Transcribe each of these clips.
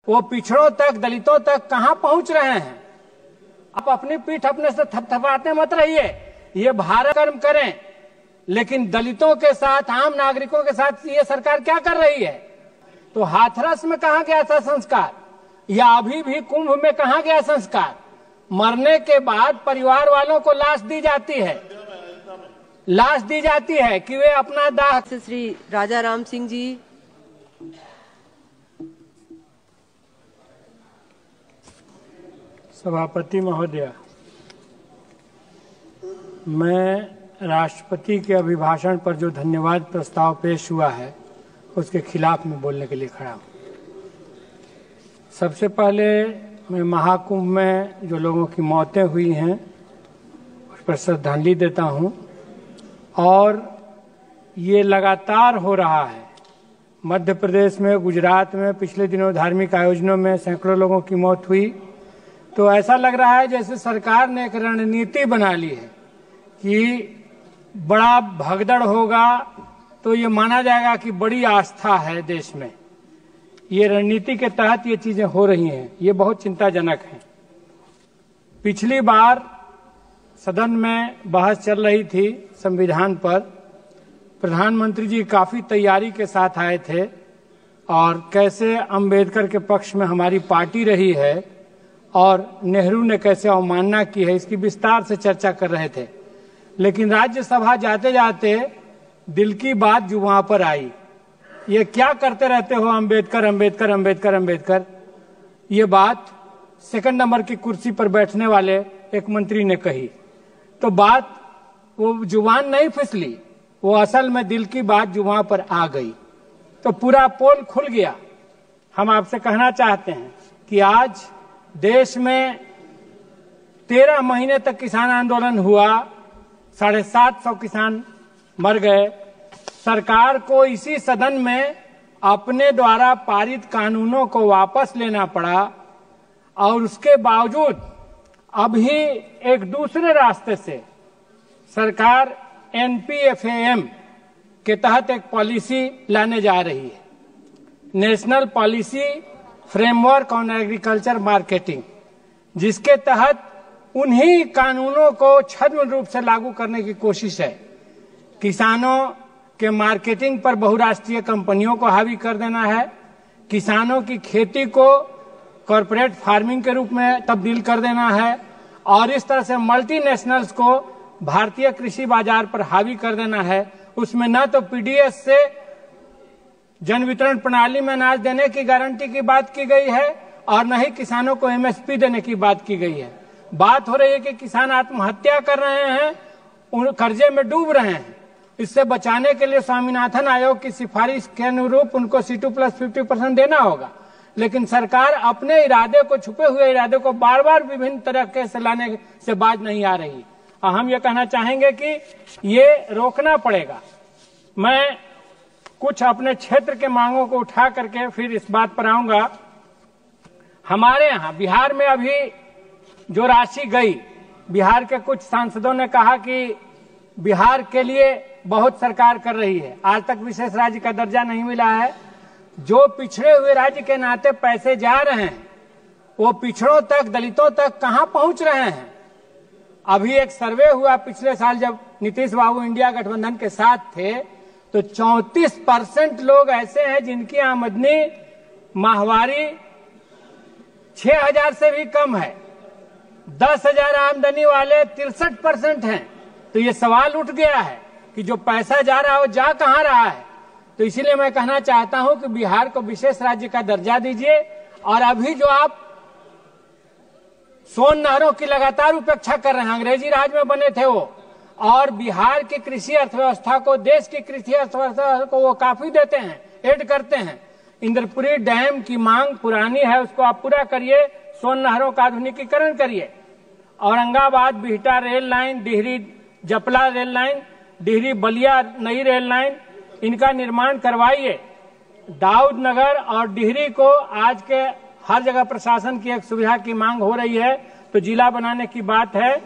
वो पिछड़ों तक, दलितों तक कहां पहुंच रहे हैं। आप अपनी पीठ अपने से थपथपाते मत रहिए, ये भारत कर्म करें, लेकिन दलितों के साथ, आम नागरिकों के साथ ये सरकार क्या कर रही है। तो हाथरस में कहां गया था संस्कार, या अभी भी कुंभ में कहां गया संस्कार। मरने के बाद परिवार वालों को लाश दी जाती है कि वे अपना दाह। श्री राजा राम सिंह जी। सभापति महोदय, मैं राष्ट्रपति के अभिभाषण पर जो धन्यवाद प्रस्ताव पेश हुआ है उसके खिलाफ में बोलने के लिए खड़ा हूँ। सबसे पहले मैं महाकुंभ में जो लोगों की मौतें हुई हैं उस पर श्रद्धांजलि देता हूँ। और ये लगातार हो रहा है। मध्य प्रदेश में, गुजरात में पिछले दिनों धार्मिक आयोजनों में सैकड़ों लोगों की मौत हुई। तो ऐसा लग रहा है जैसे सरकार ने एक रणनीति बना ली है कि बड़ा भगदड़ होगा तो ये माना जाएगा कि बड़ी आस्था है देश में। ये रणनीति के तहत ये चीजें हो रही हैं, ये बहुत चिंताजनक है। पिछली बार सदन में बहस चल रही थी संविधान पर, प्रधानमंत्री जी काफी तैयारी के साथ आए थे और कैसे अंबेडकर के पक्ष में हमारी पार्टी रही है और नेहरू ने कैसे अवमानना की है, इसकी विस्तार से चर्चा कर रहे थे। लेकिन राज्यसभा जाते जाते दिल की बात जुबान पर आई, ये क्या करते रहते हो अंबेडकर अंबेडकर अंबेडकर अंबेडकर। ये बात सेकंड नंबर की कुर्सी पर बैठने वाले एक मंत्री ने कही। तो बात वो जुबान नहीं फिसली, वो असल में दिल की बात जुबान पर आ गई। तो पूरा पोल खुल गया। हम आपसे कहना चाहते हैं कि आज देश में 13 महीने तक किसान आंदोलन हुआ, 750 किसान मर गए। सरकार को इसी सदन में अपने द्वारा पारित कानूनों को वापस लेना पड़ा और उसके बावजूद अभी एक दूसरे रास्ते से सरकार NPFAM के तहत एक पॉलिसी लाने जा रही है, national policy framework on agriculture marketing, जिसके तहत उन्हीं कानूनों को छद्म रूप से लागू करने की कोशिश है। किसानों के मार्केटिंग पर बहुराष्ट्रीय कंपनियों को हावी कर देना है, किसानों की खेती को कॉरपोरेट फार्मिंग के रूप में तब्दील कर देना है और इस तरह से मल्टीनेशनल्स को भारतीय कृषि बाजार पर हावी कर देना है। उसमें न तो PDS से जन वितरण प्रणाली में अनाज देने की गारंटी की बात की गई है और न ही किसानों को MSP देने की बात की गई है। बात हो रही है कि किसान आत्महत्या कर रहे हैं, उन कर्जे में डूब रहे हैं। इससे बचाने के लिए स्वामीनाथन आयोग की सिफारिश के अनुरूप उनको C2+50% देना होगा। लेकिन सरकार अपने इरादे को, छुपे हुए इरादे को बार बार विभिन्न तरीके से लाने से बाज नहीं आ रही। और हम ये कहना चाहेंगे कि ये रोकना पड़ेगा। मैं कुछ अपने क्षेत्र के मांगों को उठा करके फिर इस बात पर आऊंगा। हमारे यहाँ बिहार में अभी जो राशि गई, बिहार के कुछ सांसदों ने कहा कि बिहार के लिए बहुत सरकार कर रही है, आज तक विशेष राज्य का दर्जा नहीं मिला है। जो पिछड़े हुए राज्य के नाते पैसे जा रहे हैं वो पिछड़ों तक, दलितों तक कहां पहुंच रहे हैं। अभी एक सर्वे हुआ पिछले साल जब नीतीश बाबू इंडिया गठबंधन के साथ थे, तो 34% लोग ऐसे हैं जिनकी आमदनी माहवारी 6,000 से भी कम है। 10,000 आमदनी वाले 63% हैं। तो ये सवाल उठ गया है कि जो पैसा जा रहा है वो जा कहां रहा है। तो इसीलिए मैं कहना चाहता हूं कि बिहार को विशेष राज्य का दर्जा दीजिए। और अभी जो आप सोन नहरों की लगातार उपेक्षा कर रहे हैं, अंग्रेजी राज में बने थे वो, और बिहार की कृषि अर्थव्यवस्था को, देश की कृषि अर्थव्यवस्था को वो काफी देते हैं, ऐड करते हैं। इंद्रपुरी डैम की मांग पुरानी है, उसको आप पूरा करिए, सोन नहरों का आधुनिकीकरण करिए। औरंगाबाद बिहटा रेल लाइन, डिहरी जपला रेल लाइन, डिहरी बलिया नई रेल लाइन, इनका निर्माण करवाइए। दाऊद नगर और डिहरी को आज के हर जगह प्रशासन की एक सुविधा की मांग हो रही है, तो जिला बनाने की बात है,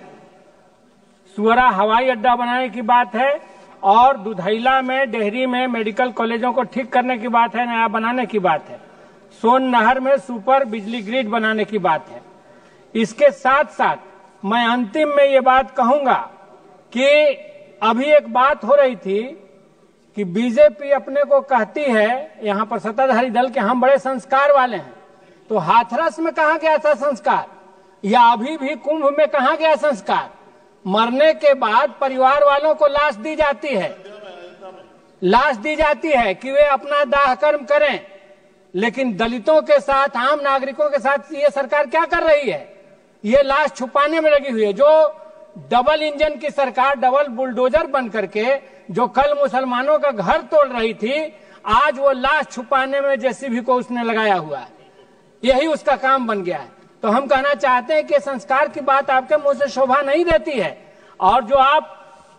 सुअरा हवाई अड्डा बनाने की बात है और दुधैला में, डेहरी में मेडिकल कॉलेजों को ठीक करने की बात है, नया बनाने की बात है। सोन नहर में सुपर बिजली ग्रिड बनाने की बात है। इसके साथ साथ मैं अंतिम में ये बात कहूंगा कि अभी एक बात हो रही थी कि बीजेपी अपने को कहती है यहां पर सत्ताधारी दल के हम बड़े संस्कार वाले हैं, तो हाथरस में कहां गया था संस्कार, या अभी भी कुंभ में कहां गया संस्कार? मरने के बाद परिवार वालों को लाश दी जाती है कि वे अपना दाह कर्म करें, लेकिन दलितों के साथ, आम नागरिकों के साथ ये सरकार क्या कर रही है? ये लाश छुपाने में लगी हुई है। जो डबल इंजन की सरकार, डबल बुलडोजर बन करके जो कल मुसलमानों का घर तोड़ रही थी, आज वो लाश छुपाने में जेसीबी को उसने लगाया हुआ है। यही उसका काम बन गया है। तो हम कहना चाहते हैं कि संस्कार की बात आपके मुंह से शोभा नहीं देती है, और जो आप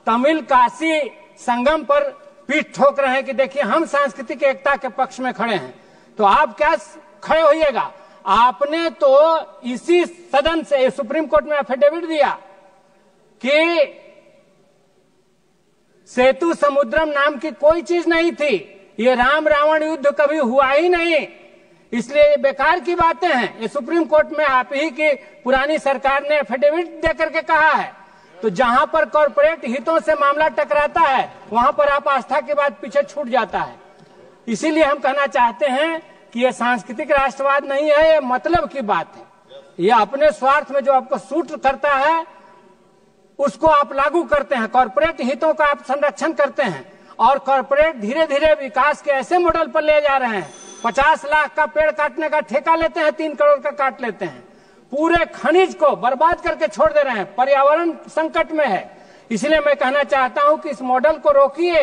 तमिल काशी संगम पर पीठ ठोक रहे हैं कि देखिए हम सांस्कृतिक एकता के पक्ष में खड़े हैं, तो आप क्या खड़े होइएगा? आपने तो इसी सदन से सुप्रीम कोर्ट में एफिडेविट दिया कि सेतु समुद्रम नाम की कोई चीज नहीं थी, ये राम रावण युद्ध कभी हुआ ही नहीं, इसलिए ये बेकार की बातें हैं। ये सुप्रीम कोर्ट में आप ही की पुरानी सरकार ने एफिडेविट देकर के कहा है। तो जहां पर कॉर्पोरेट हितों से मामला टकराता है, वहां पर आप आस्था के बाद पीछे छूट जाता है। इसीलिए हम कहना चाहते हैं कि ये सांस्कृतिक राष्ट्रवाद नहीं है, ये मतलब की बात है। ये अपने स्वार्थ में जो आपको सूट करता है उसको आप लागू करते हैं, कॉर्पोरेट हितों का आप संरक्षण करते हैं, और कॉर्पोरेट धीरे धीरे विकास के ऐसे मॉडल पर ले जा रहे हैं। 50 लाख का पेड़ काटने का ठेका लेते हैं, 3 करोड़ का काट लेते हैं, पूरे खनिज को बर्बाद करके छोड़ दे रहे हैं। पर्यावरण संकट में है। इसलिए मैं कहना चाहता हूं कि इस मॉडल को रोकिए,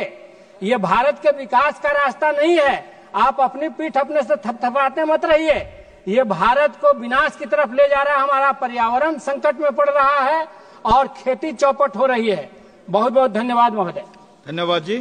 ये भारत के विकास का रास्ता नहीं है। आप अपनी पीठ अपने से थपथपाते मत रहिए, ये भारत को विनाश की तरफ ले जा रहा है। हमारा पर्यावरण संकट में पड़ रहा है और खेती चौपट हो रही है। बहुत बहुत धन्यवाद महोदय। धन्यवाद जी।